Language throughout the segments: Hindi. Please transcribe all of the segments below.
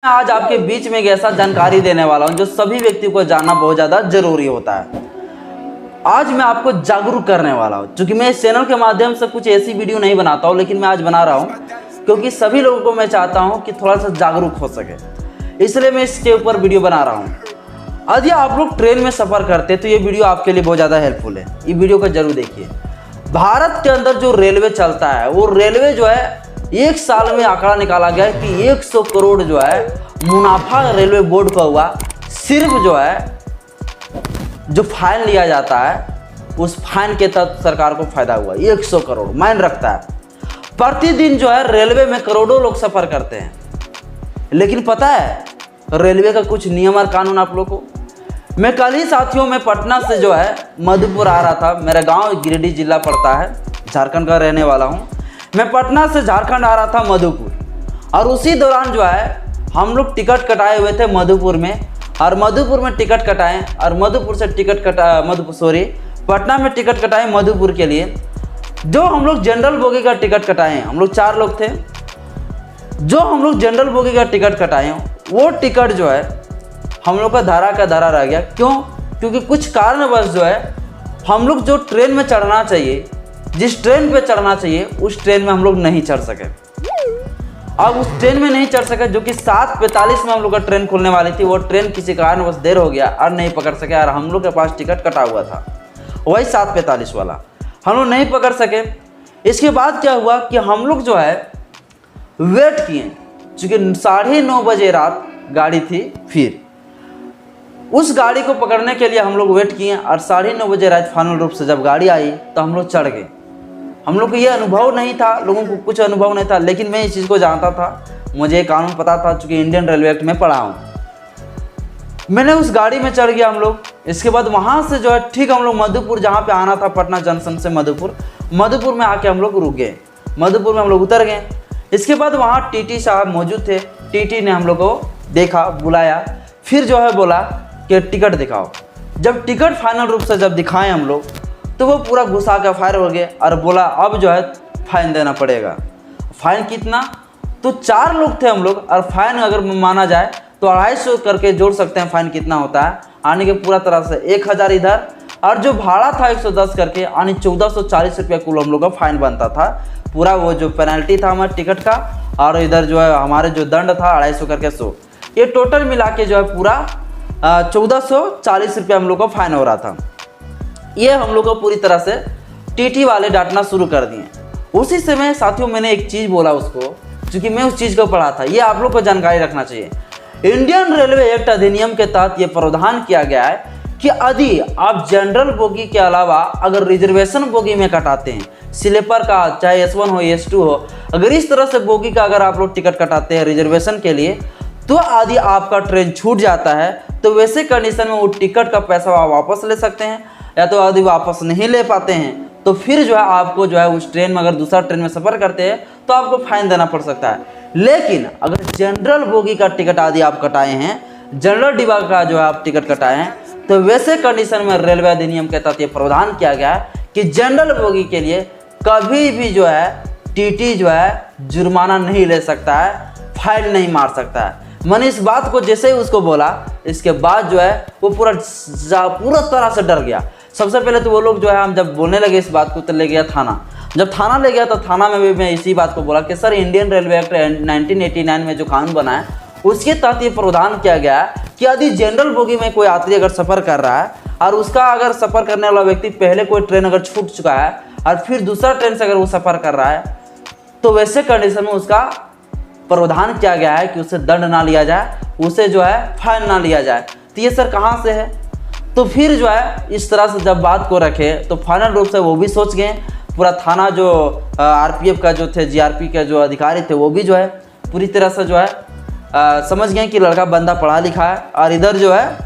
आज आपके बीच में एक ऐसा जानकारी देने वाला हूं जो सभी व्यक्ति को जानना बहुत ज़्यादा जरूरी होता है। आज मैं आपको जागरूक करने वाला हूं, क्योंकि मैं इस चैनल के माध्यम से कुछ ऐसी वीडियो नहीं बनाता हूं, लेकिन मैं आज बना रहा हूं क्योंकि सभी लोगों को मैं चाहता हूं कि थोड़ा सा जागरूक हो सके, इसलिए मैं इसके ऊपर वीडियो बना रहा हूँ। यदि आप लोग ट्रेन में सफ़र करते तो ये वीडियो आपके लिए बहुत ज़्यादा हेल्पफुल है। ये वीडियो को जरूर देखिए। भारत के अंदर जो रेलवे चलता है वो रेलवे जो है एक साल में आंकड़ा निकाला गया है कि 100 करोड़ जो है मुनाफा रेलवे बोर्ड का हुआ। सिर्फ जो है जो फाइन लिया जाता है उस फाइन के तहत सरकार को फायदा हुआ 100 करोड़ मायने रखता है। प्रतिदिन जो है रेलवे में करोड़ों लोग सफर करते हैं, लेकिन पता है रेलवे का कुछ नियम और कानून आप लोग को। मैं कल ही साथियों में पटना से जो है मधुपुर आ रहा था। मेरा गांव गिरिडीह जिला पड़ता है, झारखंड का रहने वाला हूं। मैं पटना से झारखंड आ रहा था मधुपुर, और उसी दौरान जो है हम लोग टिकट कटाए हुए थे मधुपुर में, और मधुपुर में टिकट कटाएं और मधुपुर से टिकट पटना में टिकट कटाएं मधुपुर के लिए। जो हम लोग जनरल बोगी का टिकट कटाएं, हम लोग 4 लोग थे। जो हम लोग जनरल बोगी का टिकट कटाएं वो टिकट जो है हम लोग का धारा रह गया। क्यों? क्योंकि कुछ कारणवश जो है हम लोग जो ट्रेन में चढ़ना चाहिए, जिस ट्रेन पे चढ़ना चाहिए उस ट्रेन में हम लोग नहीं चढ़ सके। अब उस ट्रेन में नहीं चढ़ सके जो कि 7:45 में हम लोग का ट्रेन खुलने वाली थी। वो ट्रेन किसी कारणवश देर हो गया और नहीं पकड़ सके, और हम लोग के पास टिकट कटा हुआ था वही 7:45 वाला, हम लोग नहीं पकड़ सके। इसके बाद क्या हुआ कि हम लोग जो है वेट किए, चूँकि 9:30 बजे रात गाड़ी थी। फिर उस गाड़ी को पकड़ने के लिए हम लोग वेट किए, और 9:30 बजे रात फाइनल रूप से जब गाड़ी आई तो हम लोग चढ़ गए। हम लोग को ये अनुभव नहीं था, लोगों को कुछ अनुभव नहीं था, लेकिन मैं इस चीज़ को जानता था, मुझे ये कानून पता था, चूँकि इंडियन रेलवे एक्ट में पढ़ा हूँ। मैंने उस गाड़ी में चढ़ गया हम लोग। इसके बाद वहाँ से जो है ठीक हम लोग मधुपुर, जहाँ पे आना था पटना जंक्शन से मधुपुर में आके हम लोग रुक गए। मधुपुर में हम लोग उतर गए। इसके बाद वहाँ टीटी साहब मौजूद थे। टीटी ने हम लोग को देखा, बुलाया, फिर जो है बोला कि टिकट दिखाओ। जब टिकट फाइनल रूप से जब दिखाएं हम लोग, तो वो पूरा गुस्सा का फायर हो गया और बोला अब जो है फाइन देना पड़ेगा। फाइन कितना? तो 4 लोग थे हम लोग, और फाइन अगर माना जाए तो 250 करके जोड़ सकते हैं। फाइन कितना होता है आने के पूरा तरह से 1000 इधर, और जो भाड़ा था 110 करके, यानी 1440 रुपया कुल हम लोग का फाइन बनता था। पूरा वो जो पेनल्टी था हमारे टिकट का, और इधर जो है हमारे जो दंड था 250 करके 100, ये टोटल मिला के जो है पूरा 1440 रुपया हम लोग का फाइन हो रहा था। ये हम लोग को पूरी तरह से टीटी वाले डांटना शुरू कर दिए। उसी समय साथियों मैंने एक चीज़ बोला उसको, क्योंकि मैं उस चीज़ को पढ़ा था, ये आप लोग को जानकारी रखना चाहिए। इंडियन रेलवे एक्ट अधिनियम के तहत ये प्रावधान किया गया है कि यदि आप जनरल बोगी के अलावा अगर रिजर्वेशन बोगी में कटाते हैं, स्लीपर का, चाहे S1 हो S2 हो, अगर इस तरह से बोगी का अगर आप लोग टिकट कटाते हैं रिजर्वेशन के लिए, तो यदि आपका ट्रेन छूट जाता है तो वैसे कंडीशन में वो टिकट का पैसा आप वापस ले सकते हैं, या तो यदि वापस नहीं ले पाते हैं तो फिर जो है आपको जो है उस ट्रेन में अगर दूसरा ट्रेन में सफ़र करते हैं तो आपको फाइन देना पड़ सकता है। लेकिन अगर जनरल बोगी का टिकट यदि आप कटाए हैं, जनरल डिब्बा का जो है आप टिकट कटाए हैं, तो वैसे कंडीशन में रेलवे अधिनियम के तहत ये प्रावधान किया गया है कि जनरल बोगी के लिए कभी भी जो है टीटी जो है जुर्माना नहीं ले सकता है, फाइन नहीं मार सकता है। मैंने इस बात को जैसे ही उसको बोला, इसके बाद जो है वो पूरा तरह से डर गया। सबसे पहले तो वो लोग जो है हम जब बोलने लगे इस बात को तो ले गया थाना। जब थाना ले गया तो थाना में भी मैं इसी बात को बोला कि सर इंडियन रेलवे एक्ट 1989 में जो कानून बना है उसके तहत ये प्रावधान किया गया है कि यदि जनरल बोगी में कोई यात्री अगर सफ़र कर रहा है, और उसका अगर सफ़र करने वाला व्यक्ति पहले कोई ट्रेन अगर छूट चुका है और फिर दूसरा ट्रेन से अगर वो सफ़र कर रहा है, तो वैसे कंडीशन में उसका प्रावधान किया गया है कि उसे दंड ना लिया जाए, उसे जो है फाइन ना लिया जाए। तो ये सर कहाँ से है? तो फिर जो है इस तरह से जब बात को रखे तो फाइनल रूप से वो भी सोच गए। पूरा थाना जो RPF का जो थे, GRP के जो अधिकारी थे, वो भी जो है पूरी तरह से जो है समझ गए कि लड़का बंदा पढ़ा लिखा है। और इधर जो है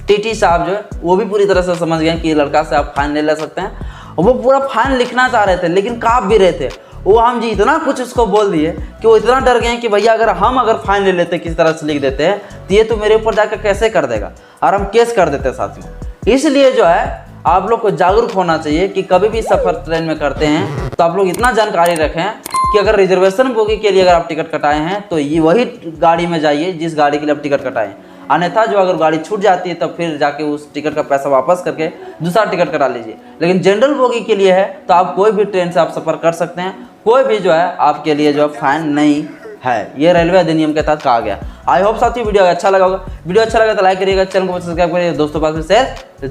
टीटी साहब जो है वो भी पूरी तरह से समझ गए कि लड़का से आप फाइन ले सकते हैं। वो पूरा फाइन लिखना चाह रहे थे, लेकिन काँप भी रहे थे। वो हम जी इतना कुछ उसको बोल दिए कि वो इतना डर गए कि भैया अगर फाइन ले लेते, किस तरह से लिख देते हैं, तो ये तो मेरे ऊपर जाकर कैसे कर देगा, और हम केस कर देते साथियों। इसलिए जो है आप लोग को जागरूक होना चाहिए कि कभी भी सफ़र ट्रेन में करते हैं तो आप लोग इतना जानकारी रखें कि अगर रिजर्वेशन बोगी के लिए अगर आप टिकट कटाए हैं तो ये वही गाड़ी में जाइए जिस गाड़ी के लिए आप टिकट कटाएं। अन्यथा जो अगर गाड़ी छूट जाती है तब फिर जाके उस टिकट का पैसा वापस करके दूसरा टिकट कटा लीजिए। लेकिन जनरल बोगी के लिए है तो आप कोई भी ट्रेन से आप सफ़र कर सकते हैं, कोई भी जो है आपके लिए जो है फाइन नहीं है। ये रेलवे अधिनियम के तहत कहा गया। आई होप साथियों वीडियो अच्छा लगा होगा। वीडियो अच्छा लगा तो लाइक करिएगा, चैनल को सब्सक्राइब करिएगा, दोस्तों पास में शेयर